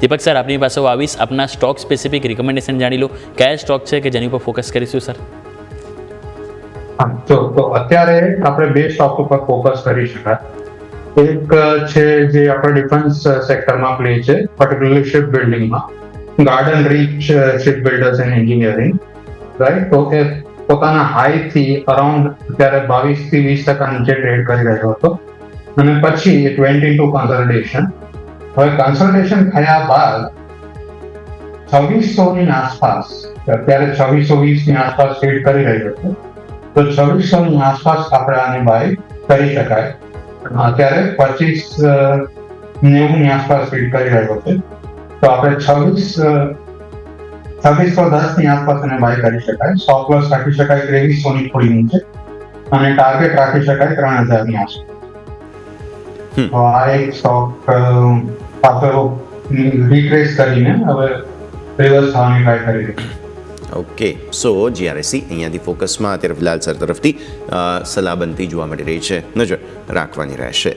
દીપક sir, આપની પાસે હું આવીશ, આપના સ્ટોક સ્પેસિફિક રિકમેન્ડેશન જાણી લો, કયા સ્ટોક છે કે જેની ઉપર ફોકસ કરીશું સર? હા, તો અત્યારે આપણે બે સ્ટોક ઉપર ફોકસ કરી શકાય. એક છે જે આપણે ડિફેન્સ સેક્ટરમાં પ્લે છે, પર્ટિક્યુલરલી શિપ બિલ્ડિંગમાં, garden reach ship builders and engineering, right. તો એ પોતાના હાઈથી અરાઉન્ડ અત્યારે 22 થી 20% નીચે ટ્રેડ કરી રહ્યો હતો અને પછી ઇટ વેન્ટ ઇનટુ કન્સોલિડેશન. હવે કન્સોલિડેશન થયા બાદ 2600 ની આસપાસ, અત્યારે 2620 ની આસપાસ ટ્રેડ કરી રહ્યો છે, તો 2600 ની આસપાસ આપણે આને બાય કરી શકાય. અત્યારે 2590 ની આસપાસ ટ્રેડ કરી રહ્યો છે, તો આપણે 2610 ની આસપાસ એને બાય કરી શકાય. સ્ટોપ લોસ રાખી શકાય 2300 ની થોડી નીચે અને ટાર્ગેટ રાખી શકાય 3000 ની આસપાસ. તો આ એક સ્ટોક પાછો રિટ્રેસ કરીને હવે રિવર્સ થવાની ટ્રાય કરી રહી છે. ઓકે, સો GRSE અહીંયાથી ફોકસમાં અત્યારે ફિલહાલ સર તરફથી સલાહ બનતી જોવા મળી રહી છે, નજર રાખવાની રહેશે.